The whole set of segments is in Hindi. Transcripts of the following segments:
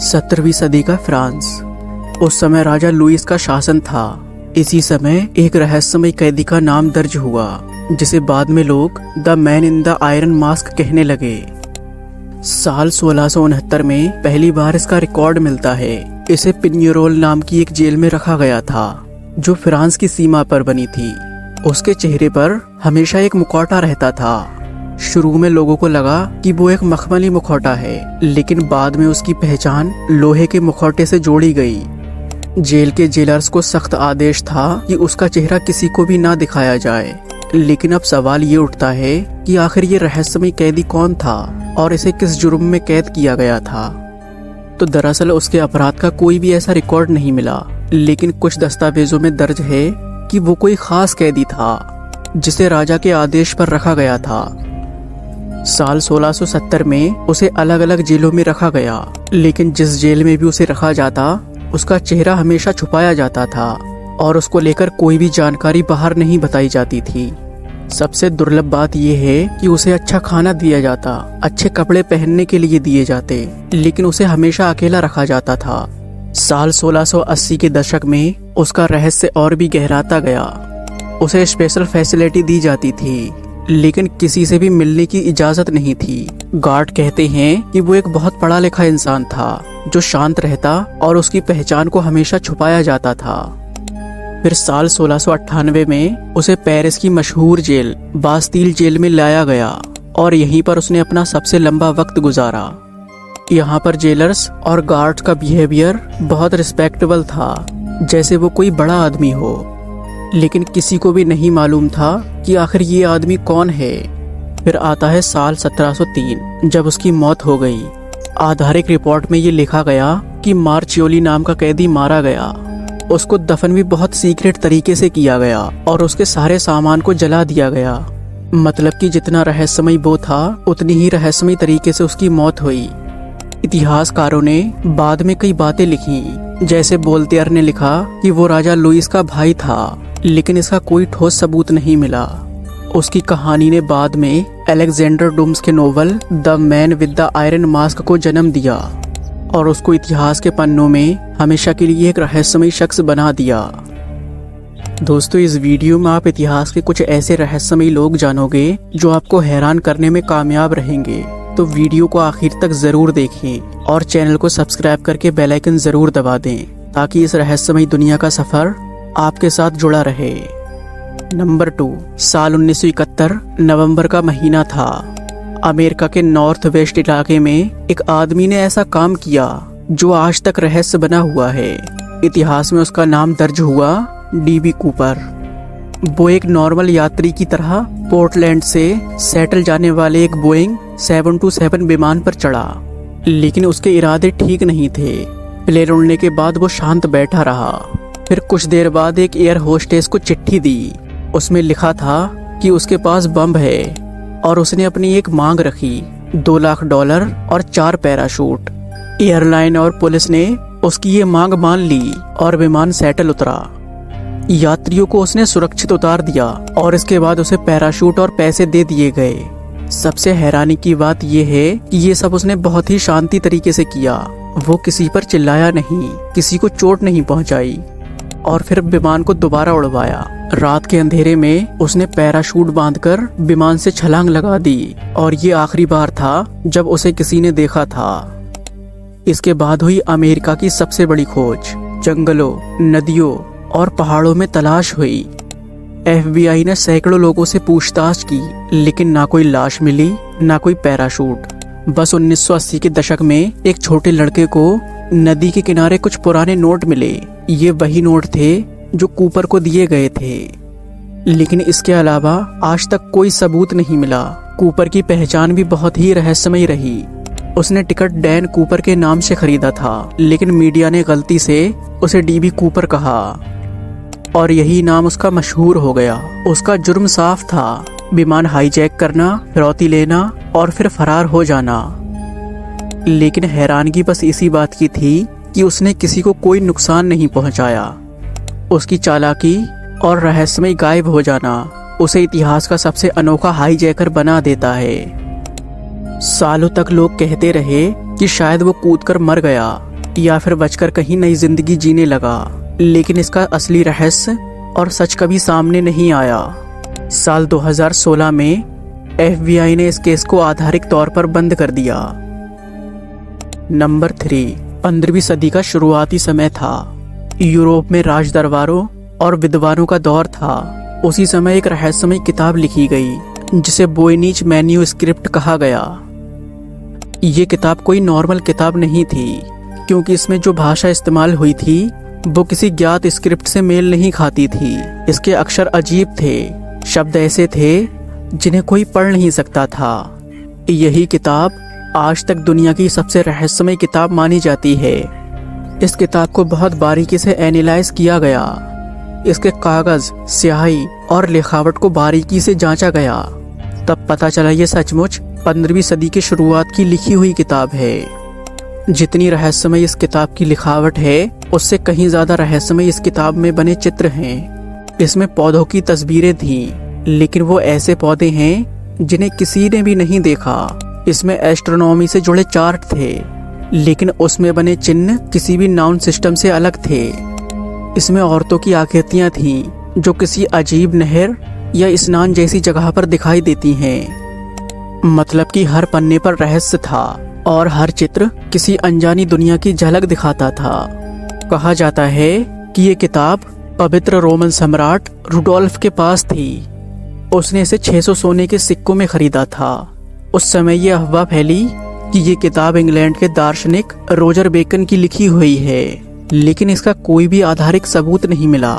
17वीं सदी का फ्रांस। उस समय राजा लुईस का शासन था। इसी समय एक रहस्यमय कैदी का नाम दर्ज हुआ जिसे बाद में लोग the man in the iron mask कहने लगे। साल 1669 में पहली बार इसका रिकॉर्ड मिलता है। इसे पिन्यरोल नाम की एक जेल में रखा गया था जो फ्रांस की सीमा पर बनी थी। उसके चेहरे पर हमेशा एक मुखौटा रहता था। शुरू में लोगों को लगा कि वो एक मखमली मुखौटा है, लेकिन बाद में उसकी पहचान लोहे के मुखौटे से जोड़ी गई। जेल के जेलर्स को सख्त आदेश था कि उसका चेहरा किसी को भी ना दिखाया जाए। लेकिन अब सवाल ये उठता है कि आखिर ये रहस्यमय कैदी कौन था और इसे किस जुर्म में कैद किया गया था। तो दरअसल उसके अपराध का कोई भी ऐसा रिकॉर्ड नहीं मिला, लेकिन कुछ दस्तावेजों में दर्ज है कि वो कोई खास कैदी था जिसे राजा के आदेश पर रखा गया था। साल 1670 में उसे अलग अलग जेलों में रखा गया, लेकिन जिस जेल में भी उसे रखा जाता उसका चेहरा हमेशा छुपाया जाता था और उसको लेकर कोई भी जानकारी बाहर नहीं बताई जाती थी। सबसे दुर्लभ बात यह है कि उसे अच्छा खाना दिया जाता, अच्छे कपड़े पहनने के लिए दिए जाते, लेकिन उसे हमेशा अकेला रखा जाता था। साल 1680 के दशक में उसका रहस्य और भी गहराता गया। उसे स्पेशल फैसिलिटी दी जाती थी, लेकिन किसी से भी मिलने की इजाजत नहीं थी। गार्ड कहते हैं कि वो एक बहुत पढ़ा लिखा इंसान था जो शांत रहता और उसकी पहचान को हमेशा छुपाया जाता था। फिर साल 1698 में उसे पेरिस की मशहूर जेल बास्तील जेल में लाया गया और यहीं पर उसने अपना सबसे लंबा वक्त गुजारा। यहाँ पर जेलर्स और गार्ड्स का बिहेवियर बहुत रिस्पेक्टेबल था, जैसे वो कोई बड़ा आदमी हो। लेकिन किसी को भी नहीं मालूम था कि आखिर ये आदमी कौन है। फिर आता है साल 1703 जब उसकी मौत हो गई। आधारिक रिपोर्ट में ये लिखा गया कि मार्चियोली नाम का कैदी मारा गया। उसको दफन भी बहुत सीक्रेट तरीके से किया गया और उसके सारे सामान को जला दिया गया। मतलब कि जितना रहस्यमय वो था उतनी ही रहस्यमय तरीके से उसकी मौत हुई। इतिहासकारों ने बाद में कई बातें लिखी, जैसे वोल्टेयर ने लिखा कि वो राजा लुईस का भाई था, लेकिन इसका कोई ठोस सबूत नहीं मिला। उसकी कहानी ने बाद में अलेक्जेंडर डुम्स के novel the man with the iron mask को जन्म दिया और उसको इतिहास के पन्नों में हमेशा के लिए एक रहस्यमय शख्स बना दिया। दोस्तों, इस वीडियो में आप इतिहास के कुछ ऐसे रहस्यमय लोग जानोगे जो आपको हैरान करने में कामयाब रहेंगे। तो वीडियो को आखिर तक जरूर देखें और चैनल को सब्सक्राइब करके बेल आइकन जरूर दबा दें ताकि इस रहस्यमय दुनिया का सफर आपके साथ जुड़ा रहे। नंबर 2, साल 1971 नवंबर का महीना था। अमेरिका के नॉर्थ वेस्ट इलाके में एक आदमी ने ऐसा काम किया जो आज तक रहस्य बना हुआ है। इतिहास में उसका नाम दर्ज हुआ डीबी कूपर। वो एक नॉर्मल यात्री की तरह पोर्टलैंड से सेटल जाने वाले एक बोइंग 727 विमान पर चढ़ा, लेकिन उसके इरादे ठीक नहीं थे। प्लेन उड़ने के बाद वो शांत बैठा रहा। फिर कुछ देर बाद एक एयर होस्टेस को चिट्ठी दी। उसमें लिखा था कि उसके पास बम है और उसने अपनी एक मांग रखी, $2 लाख और 4 पैराशूट। एयरलाइन और पुलिस ने उसकी ये मांग मान ली और विमान सेटल उतरा। यात्रियों को उसने सुरक्षित उतार दिया और इसके बाद उसे पैराशूट और पैसे दे दिए गए। सबसे हैरानी की बात यह है कि ये सब उसने बहुत ही शांति तरीके से किया। वो किसी पर चिल्लाया नहीं, किसी को चोट नहीं पहुंचाई और फिर विमान को दोबारा उड़वाया। रात के अंधेरे में उसने पैराशूट बांधकर विमान से छलांग लगा दी और ये आखिरी बार था जब उसे किसी ने देखा था। इसके बाद हुई अमेरिका की सबसे बड़ी खोज। जंगलों, नदियों और पहाड़ों में तलाश हुई। FBI ने सैकड़ों लोगों से पूछताछ की, लेकिन ना कोई लाश मिली, ना कोई पैराशूट। बस 1980 के दशक में एक छोटे लड़के को नदी के किनारे कुछ पुराने नोट मिले। ये वही नोट थे जो कूपर को दिए गए थे, लेकिन इसके अलावा आज तक कोई सबूत नहीं मिला। कूपर की पहचान भी बहुत ही रहस्यमय रही। उसने टिकट डैन कूपर के नाम से खरीदा था, लेकिन मीडिया ने गलती से उसे डीबी कूपर कहा और यही नाम उसका मशहूर हो गया। उसका जुर्म साफ था, विमान हाईजैक करना, फिरौती लेना और फिर फरार हो जाना। लेकिन हैरानगी बस इसी बात की थी कि उसने किसी को कोई नुकसान नहीं पहुंचाया। उसकी चालाकी और रहस्यमय गायब हो जाना उसे इतिहास का सबसे अनोखा हाईजैकर बना देता है। सालों तक लोग कहते रहे कि शायद वो कूदकर मर गया, या फिर बचकर कहीं नई जिंदगी जीने लगा। लेकिन इसका असली रहस्य और सच कभी सामने नहीं आया। साल 2016 में FBI ने इस केस को आधारिक तौर पर बंद कर दिया। नंबर 3, 15वीं सदी का शुरुआती समय था। यूरोप में राज दरबारों और विद्वानों का दौर था। उसी समय एक रहस्यमय किताब लिखी गई जिसे वोयनिच मैन्यूस्क्रिप्ट कहा गया। ये किताब कोई नॉर्मल किताब नहीं थी, क्योंकि इसमें जो भाषा इस्तेमाल हुई थी वो किसी ज्ञात स्क्रिप्ट से मेल नहीं खाती थी। इसके अक्षर अजीब थे, शब्द ऐसे थे जिन्हें कोई पढ़ नहीं सकता था। यही किताब आज तक दुनिया की सबसे रहस्यमय किताब मानी जाती है। इस किताब को बहुत बारीकी से एनालाइज किया गया। इसके कागज, स्याही और लिखावट को बारीकी से जांचा गया। तब पता चला ये सचमुच 15वीं सदी की शुरुआत की लिखी हुई किताब है। जितनी रहस्यमय इस किताब की लिखावट है, उससे कहीं ज्यादा रहस्यमय इस किताब में बने चित्र हैं। इसमें पौधों की तस्वीरें थीं, लेकिन वो ऐसे पौधे हैं जिन्हें किसी ने भी नहीं देखा। इसमें एस्ट्रोनॉमी से जुड़े चार्ट थे, लेकिन उसमें बने चिन्ह किसी भी नाउन सिस्टम से अलग थे। इसमें औरतों की आकृतियां थीं जो किसी अजीब नहर या स्नान जैसी जगह पर दिखाई देती हैं। मतलब कि हर पन्ने पर रहस्य था और हर चित्र किसी अनजानी दुनिया की झलक दिखाता था। कहा जाता है कि ये किताब पवित्र रोमन सम्राट रुडोल्फ के पास थी। उसने इसे 600 सोने के सिक्कों में खरीदा था। उस समय ये अफवाह फैली कि ये किताब इंग्लैंड के दार्शनिक रोजर बेकन की लिखी हुई है, लेकिन इसका कोई भी आधारिक सबूत नहीं मिला।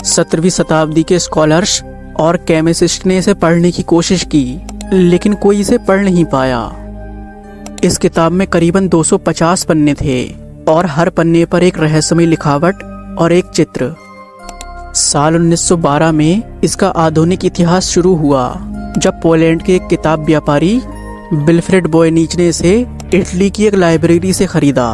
17वीं शताब्दी के स्कॉलर्स और केमिसिस्ट ने इसे पढ़ने की कोशिश की, लेकिन कोई इसे पढ़ नहीं पाया। इस किताब में करीबन 250 पन्ने थे और हर पन्ने पर एक रहस्यमय लिखावट और एक चित्र। साल 1912 में इसका आधुनिक इतिहास शुरू हुआ, जब पोलैंड के एक किताब व्यापारी विल्फ्रेड वोयनिच ने इसे इटली की एक लाइब्रेरी से खरीदा।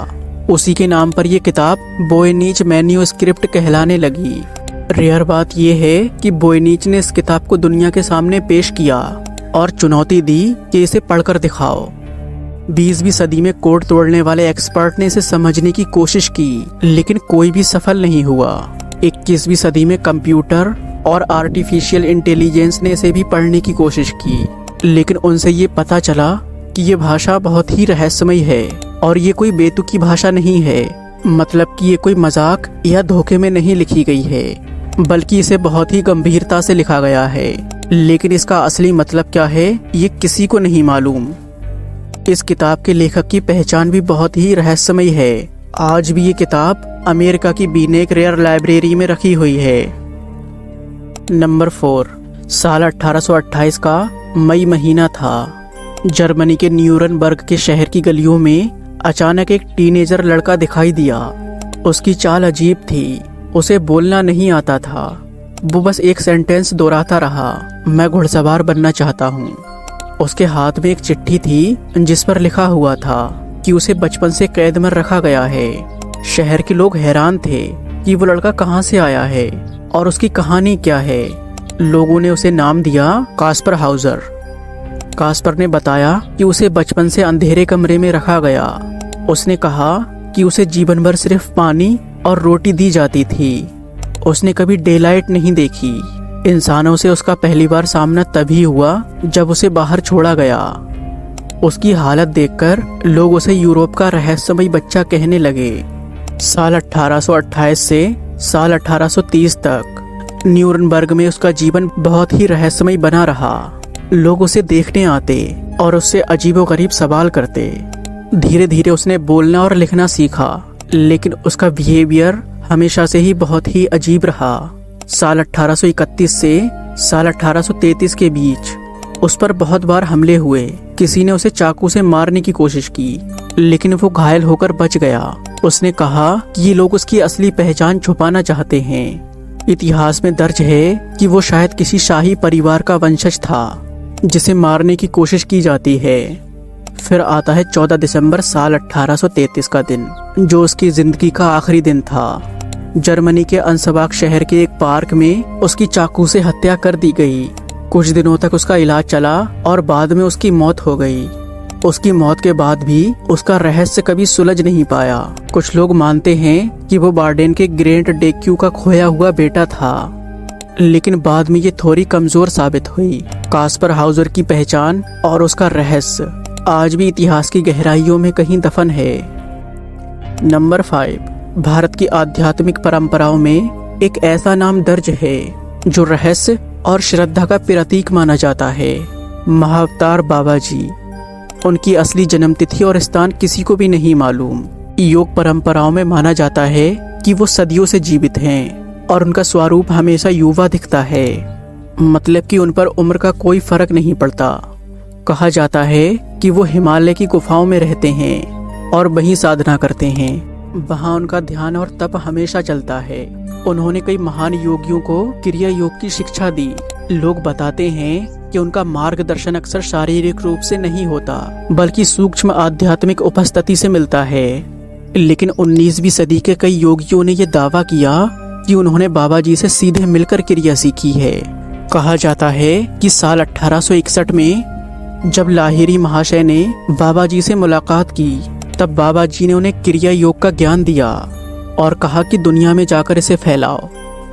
उसी के नाम पर यह किताब वोयनिच मैन्यूस्क्रिप्ट कहलाने लगी। रेयर बात यह है कि वोयनिच ने इस किताब को दुनिया के सामने पेश किया और चुनौती दी कि इसे पढ़कर दिखाओ। 20वीं सदी में कोड तोड़ने वाले एक्सपर्ट ने इसे समझने की कोशिश की, लेकिन कोई भी सफल नहीं हुआ। 21वीं सदी में कंप्यूटर और आर्टिफिशियल इंटेलिजेंस ने इसे भी पढ़ने की कोशिश की, लेकिन उनसे ये पता चला कि ये भाषा बहुत ही रहस्यमय है और ये कोई बेतुकी भाषा नहीं है। मतलब कि ये कोई मजाक या धोखे में नहीं लिखी गई है, बल्कि इसे बहुत ही गंभीरता से लिखा गया है। लेकिन इसका असली मतलब क्या है, ये किसी को नहीं मालूम। इस किताब के लेखक की पहचान भी बहुत ही रहस्यमय है। आज भी ये किताब अमेरिका की बीनेक रेयर लाइब्रेरी में रखी हुई है। नंबर 4, साल 1828 का मई महीना था। जर्मनी के न्यूरनबर्ग के शहर की गलियों में अचानक एक टीनेजर लड़का दिखाई दिया। उसकी चाल अजीब थी, उसे बोलना नहीं आता था। वो बस एक सेंटेंस दोहराता रहा, मैं घुड़सवार बनना चाहता हूँ। उसके हाथ में एक चिट्ठी थी जिस पर लिखा हुआ था कि उसे बचपन से कैद में रखा गया है। शहर के लोग हैरान थे कि वो लड़का कहाँ से आया है और उसकी कहानी क्या है। लोगों ने उसे नाम दिया कास्पर हाउजर। कास्पर ने बताया कि उसे बचपन से अंधेरे कमरे में रखा गया। उसने कहा कि उसे जीवन भर सिर्फ पानी और रोटी दी जाती थी। उसने कभी डेलाइट नहीं देखी। इंसानों से उसका पहली बार सामना तभी हुआ जब उसे बाहर छोड़ा गया। उसकी हालत देखकर लोग उसे यूरोप का रहस्यमय बच्चा कहने लगे। साल 1828 से साल 1830 तक न्यूरनबर्ग में उसका जीवन बहुत ही रहस्यमय बना रहा। लोग उसे देखने आते और उससे अजीबोगरीब सवाल करते। धीरे धीरे उसने बोलना और लिखना सीखा, लेकिन उसका बिहेवियर हमेशा से ही बहुत ही अजीब रहा। साल 1831 से साल 1833 के बीच उस पर बहुत बार हमले हुए। किसी ने उसे चाकू से मारने की कोशिश की, लेकिन वो घायल होकर बच गया। उसने कहा कि ये लोग उसकी असली पहचान छुपाना चाहते हैं। इतिहास में दर्ज है कि वो शायद किसी शाही परिवार का वंशज था जिसे मारने की कोशिश की जाती है। फिर आता है 14 दिसंबर साल 1833 का दिन, जो उसकी जिंदगी का आखिरी दिन था। जर्मनी के अंसबाख शहर के एक पार्क में उसकी चाकू से हत्या कर दी गई। कुछ दिनों तक उसका इलाज चला और बाद में उसकी मौत हो गई। उसकी मौत के बाद भी उसका रहस्य कभी सुलझ नहीं पाया। कुछ लोग मानते हैं कि वो बार्डेन के ग्रेट डेक्यू का खोया हुआ बेटा था, लेकिन बाद में ये थोड़ी कमजोर साबित हुई। कास्पर हाउजर की पहचान और उसका रहस्य आज भी इतिहास की गहराइयों में कहीं दफन है। नंबर 5, भारत की आध्यात्मिक परंपराओं में एक ऐसा नाम दर्ज है जो रहस्य और श्रद्धा का प्रतीक माना जाता है। महाअवतार बाबा जी। उनकी असली जन्मतिथि और स्थान किसी को भी नहीं मालूम। योग परंपराओं में माना जाता है कि वो सदियों से जीवित हैं और उनका स्वरूप हमेशा युवा दिखता है, मतलब कि उन पर उम्र का कोई फर्क नहीं पड़ता। कहा जाता है कि वो हिमालय की गुफाओं में रहते हैं और वहीं साधना करते हैं। वहाँ उनका ध्यान और तप हमेशा चलता है। उन्होंने कई महान योगियों को क्रिया योग की शिक्षा दी। लोग बताते हैं कि उनका मार्गदर्शन अक्सर शारीरिक रूप से नहीं होता, बल्कि सूक्ष्म आध्यात्मिक उपस्थिति से मिलता है। लेकिन 19वीं सदी के कई योगियों ने यह दावा किया कि उन्होंने बाबा जी से सीधे मिलकर क्रिया सीखी है। कहा जाता है कि साल 1861 में जब लाहिरी महाशय ने बाबा जी से मुलाकात की, तब बाबा जी ने उन्हें क्रिया योग का ज्ञान दिया और कहा कि दुनिया में जाकर इसे फैलाओ।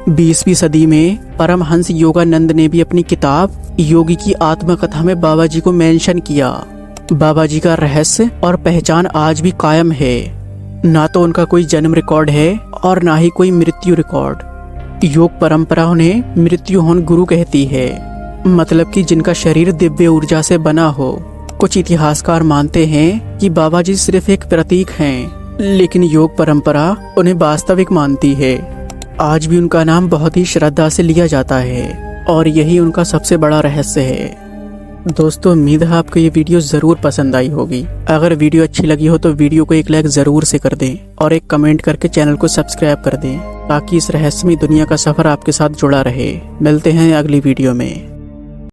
20वीं सदी में परमहंस योगानंद ने भी अपनी किताब योगी की आत्मकथा में बाबा जी को मेंशन किया। बाबा जी का रहस्य और पहचान आज भी कायम है। ना तो उनका कोई जन्म रिकॉर्ड है और ना ही कोई मृत्यु रिकॉर्ड। योग परंपरा उन्हें मृत्युहीन गुरु कहती है, मतलब कि जिनका शरीर दिव्य ऊर्जा से बना हो। कुछ इतिहासकार मानते हैं कि बाबा जी सिर्फ एक प्रतीक हैं, लेकिन योग परंपरा उन्हें वास्तविक मानती है। आज भी उनका नाम बहुत ही श्रद्धा से लिया जाता है और यही उनका सबसे बड़ा रहस्य है। दोस्तों, उम्मीद है आपको ये वीडियो जरूर पसंद आई होगी। अगर वीडियो अच्छी लगी हो तो वीडियो को एक लाइक जरूर से कर दें और एक कमेंट करके चैनल को सब्सक्राइब कर दें, ताकि इस रहस्यमय दुनिया का सफर आपके साथ जुड़ा रहे। मिलते हैं अगली वीडियो में।